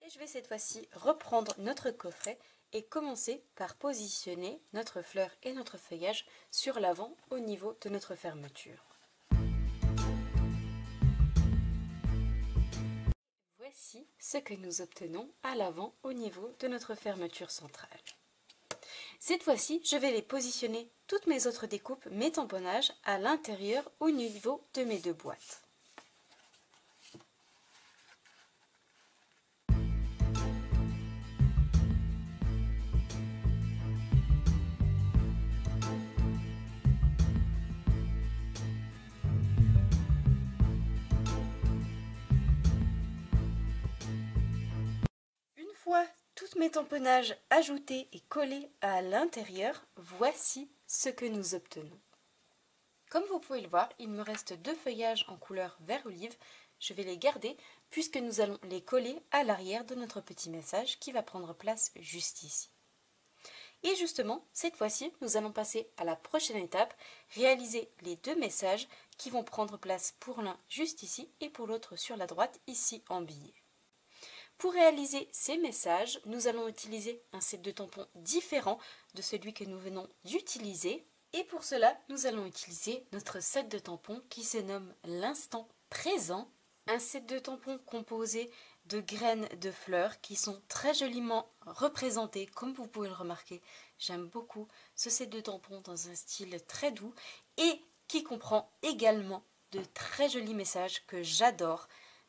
Et je vais cette fois-ci reprendre notre coffret et commencer par positionner notre fleur et notre feuillage sur l'avant au niveau de notre fermeture. Voici ce que nous obtenons à l'avant au niveau de notre fermeture centrale. Cette fois-ci, je vais les positionner toutes mes autres découpes, mes tamponnages, à l'intérieur au niveau de mes 2 boîtes. Tous mes tamponnages ajoutés et collés à l'intérieur, voici ce que nous obtenons. Comme vous pouvez le voir, il me reste 2 feuillages en couleur vert olive. Je vais les garder puisque nous allons les coller à l'arrière de notre petit message qui va prendre place juste ici. Et justement, cette fois-ci, nous allons passer à la prochaine étape, réaliser les 2 messages qui vont prendre place pour l'un juste ici et pour l'autre sur la droite ici en billet. Pour réaliser ces messages, nous allons utiliser un set de tampons différent de celui que nous venons d'utiliser. Et pour cela, nous allons utiliser notre set de tampons qui se nomme l'instant présent. Un set de tampons composé de graines de fleurs qui sont très joliment représentées, comme vous pouvez le remarquer. J'aime beaucoup ce set de tampons dans un style très doux et qui comprend également de très jolis messages que j'adore.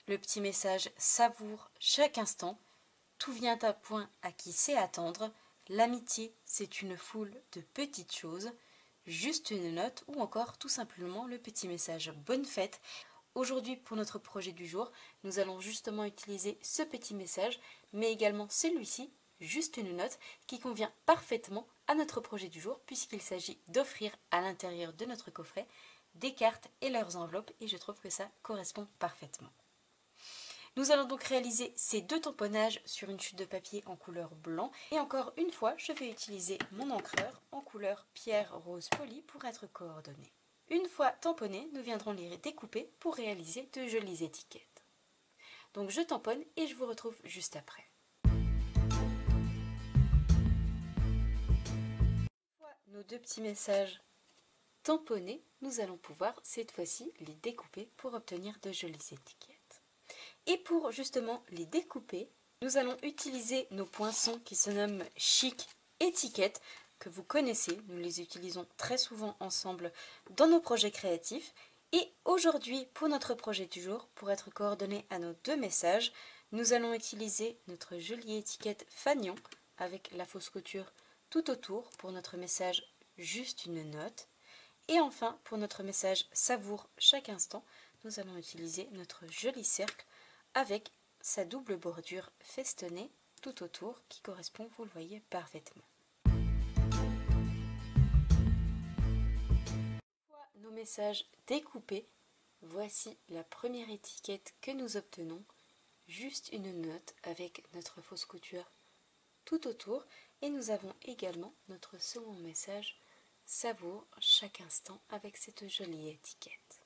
Le petit message savoure chaque instant, tout vient à point à qui sait attendre, l'amitié c'est une foule de petites choses, juste une note ou encore tout simplement le petit message bonne fête. Aujourd'hui pour notre projet du jour, nous allons justement utiliser ce petit message, mais également celui-ci, juste une note, qui convient parfaitement à notre projet du jour puisqu'il s'agit d'offrir à l'intérieur de notre coffret des cartes et leurs enveloppes et je trouve que ça correspond parfaitement. Nous allons donc réaliser ces 2 tamponnages sur une chute de papier en couleur blanc. Et encore une fois, je vais utiliser mon encreur en couleur pierre rose polie pour être coordonnée. Une fois tamponnés, nous viendrons les découper pour réaliser de jolies étiquettes. Donc je tamponne et je vous retrouve juste après. Une fois nos 2 petits messages tamponnés, nous allons pouvoir cette fois-ci les découper pour obtenir de jolies étiquettes. Et pour justement les découper, nous allons utiliser nos poinçons qui se nomment Chic Étiquette, que vous connaissez. Nous les utilisons très souvent ensemble dans nos projets créatifs. Et aujourd'hui, pour notre projet du jour, pour être coordonné à nos 2 messages, nous allons utiliser notre jolie étiquette fanion avec la fausse couture tout autour pour notre message juste une note. Et enfin, pour notre message savoure chaque instant, nous allons utiliser notre joli cercle avec sa double bordure festonnée tout autour qui correspond, vous le voyez, parfaitement. nouveau message découpé, voici la première étiquette que nous obtenons. Juste une note avec notre fausse couture tout autour. Et nous avons également notre second message, savoure chaque instant, avec cette jolie étiquette.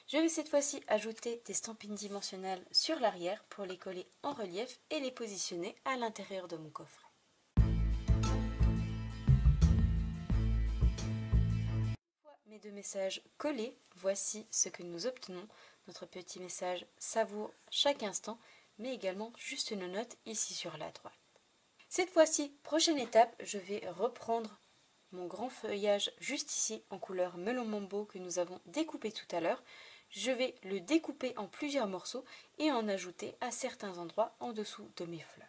Je vais cette fois-ci ajouter des stampines dimensionnelles sur l'arrière pour les coller en relief et les positionner à l'intérieur de mon coffret. Mes deux messages collés, voici ce que nous obtenons. Notre petit message savoure chaque instant, mais également juste une note ici sur la droite. Cette fois-ci, prochaine étape, je vais reprendre mon grand feuillage juste ici en couleur melon mambo que nous avons découpé tout à l'heure. Je vais le découper en plusieurs morceaux et en ajouter à certains endroits en dessous de mes fleurs.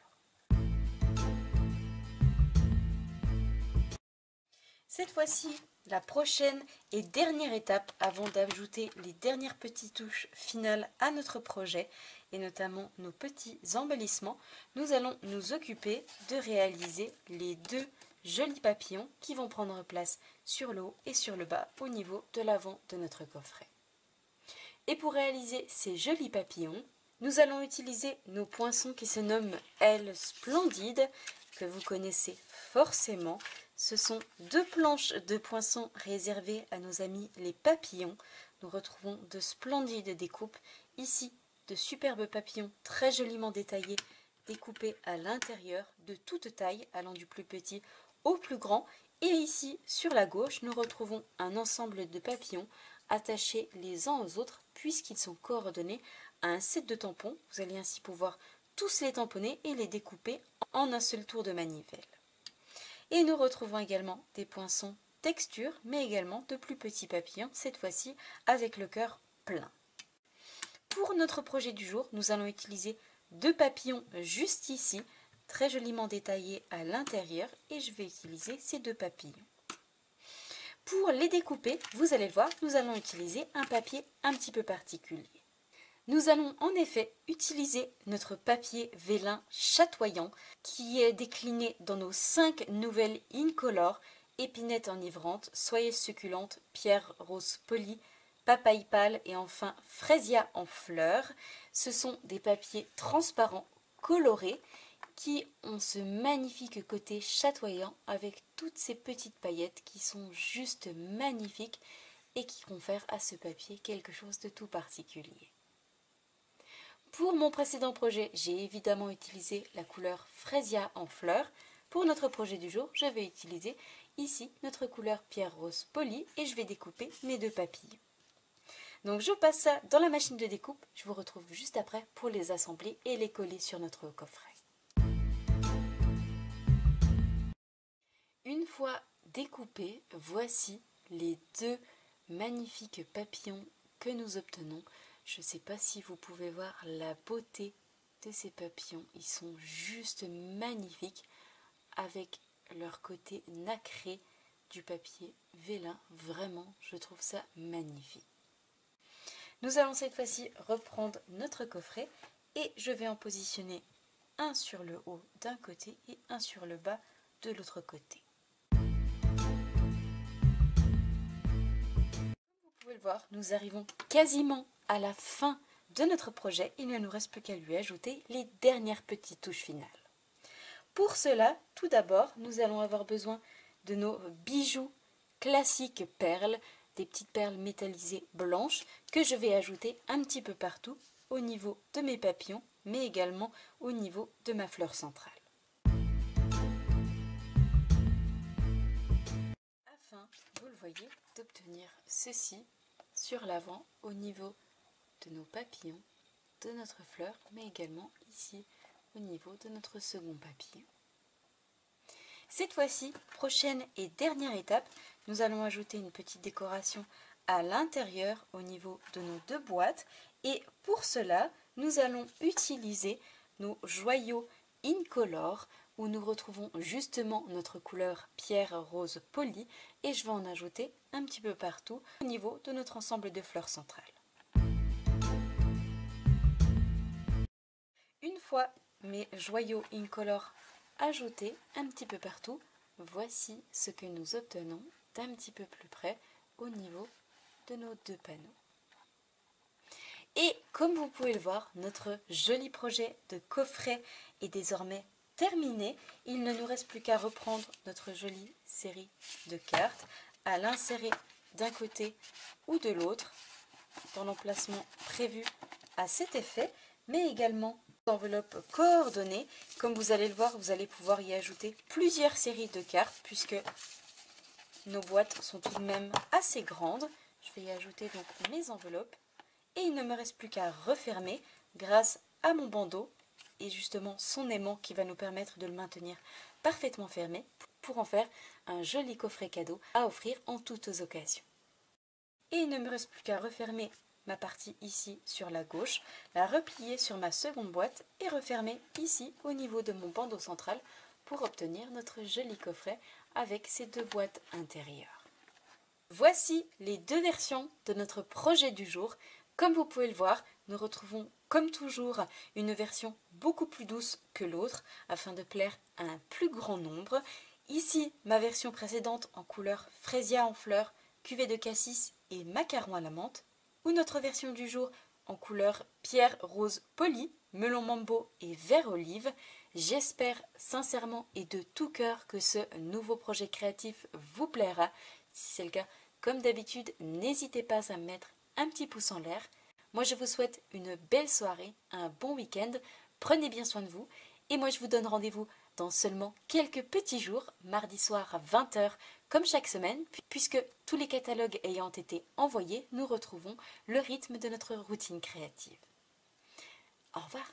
Cette fois-ci, la prochaine et dernière étape avant d'ajouter les dernières petites touches finales à notre projet et notamment nos petits embellissements, nous allons nous occuper de réaliser les deux jolis papillons qui vont prendre place sur le haut et sur le bas au niveau de l'avant de notre coffret. Et pour réaliser ces jolis papillons, nous allons utiliser nos poinçons qui se nomment L Splendide, que vous connaissez forcément. Ce sont deux planches de poinçons réservées à nos amis les papillons. Nous retrouvons de splendides découpes. Ici, de superbes papillons très joliment détaillés, découpés à l'intérieur de toute taille, allant du plus petit au plus grand. Et ici, sur la gauche, nous retrouvons un ensemble de papillons attachés les uns aux autres, puisqu'ils sont coordonnés à un set de tampons. Vous allez ainsi pouvoir tous les tamponner et les découper en un seul tour de manivelle. Et nous retrouvons également des poinçons texture, mais également de plus petits papillons, cette fois-ci avec le cœur plein. Pour notre projet du jour, nous allons utiliser deux papillons juste ici, très joliment détaillés à l'intérieur, et je vais utiliser ces deux papillons. Pour les découper, vous allez le voir, nous allons utiliser un papier un petit peu particulier. Nous allons en effet utiliser notre papier vélin chatoyant qui est décliné dans nos 5 nouvelles Incolor, épinette enivrante, soyeuse succulente, pierre rose polie, papaye pâle et enfin fraisia en fleurs. Ce sont des papiers transparents colorés qui ont ce magnifique côté chatoyant avec toutes ces petites paillettes qui sont juste magnifiques et qui confèrent à ce papier quelque chose de tout particulier. Pour mon précédent projet, j'ai évidemment utilisé la couleur fraisia en fleurs. Pour notre projet du jour, je vais utiliser ici notre couleur pierre rose polie et je vais découper mes deux papilles. Donc je passe ça dans la machine de découpe, je vous retrouve juste après pour les assembler et les coller sur notre coffret. Une fois découpés, voici les deux magnifiques papillons que nous obtenons. Je ne sais pas si vous pouvez voir la beauté de ces papillons. Ils sont juste magnifiques avec leur côté nacré du papier vélin. Vraiment, je trouve ça magnifique. Nous allons cette fois-ci reprendre notre coffret et je vais en positionner un sur le haut d'un côté et un sur le bas de l'autre côté. Vous pouvez le voir, nous arrivons quasiment à la fin de notre projet. Il ne nous reste plus qu'à lui ajouter les dernières petites touches finales. Pour cela, tout d'abord, nous allons avoir besoin de nos bijoux classiques perles, des petites perles métallisées blanches que je vais ajouter un petit peu partout au niveau de mes papillons, mais également au niveau de ma fleur centrale. Afin, vous le voyez, d'obtenir ceci sur l'avant au niveau de nos papillons, de notre fleur, mais également ici au niveau de notre second papillon. Cette fois-ci, prochaine et dernière étape, nous allons ajouter une petite décoration à l'intérieur au niveau de nos deux boîtes. Et pour cela, nous allons utiliser nos joyaux Incolor où nous retrouvons justement notre couleur pierre rose polie. Et je vais en ajouter un petit peu partout au niveau de notre ensemble de fleurs centrales. Une fois mes joyaux Incolor ajoutés un petit peu partout, voici ce que nous obtenons d'un petit peu plus près au niveau de nos 2 panneaux. Et comme vous pouvez le voir, notre joli projet de coffret est désormais terminé. Il ne nous reste plus qu'à reprendre notre jolie série de cartes, à l'insérer d'un côté ou de l'autre dans l'emplacement prévu à cet effet, mais également enveloppe coordonnée. Comme vous allez le voir, vous allez pouvoir y ajouter plusieurs séries de cartes puisque nos boîtes sont tout de même assez grandes. Je vais y ajouter donc mes enveloppes et il ne me reste plus qu'à refermer grâce à mon bandeau et justement son aimant qui va nous permettre de le maintenir parfaitement fermé pour en faire un joli coffret cadeau à offrir en toutes occasions. Et il ne me reste plus qu'à refermer ma partie ici sur la gauche, la replier sur ma seconde boîte et refermer ici au niveau de mon bandeau central pour obtenir notre joli coffret avec ces 2 boîtes intérieures. Voici les 2 versions de notre projet du jour. Comme vous pouvez le voir, nous retrouvons comme toujours une version beaucoup plus douce que l'autre afin de plaire à un plus grand nombre. Ici, ma version précédente en couleur frésia en fleurs, cuvée de cassis et macaron à la menthe, ou notre version du jour en couleur pierre rose poli, melon mambo et vert olive. J'espère sincèrement et de tout cœur que ce nouveau projet créatif vous plaira. Si c'est le cas, comme d'habitude, n'hésitez pas à me mettre un petit pouce en l'air. Moi, je vous souhaite une belle soirée, un bon week-end. Prenez bien soin de vous. Et moi, je vous donne rendez-vous dans seulement quelques petits jours, mardi soir à 20 h, comme chaque semaine, puisque tous les catalogues ayant été envoyés, nous retrouvons le rythme de notre routine créative. Au revoir.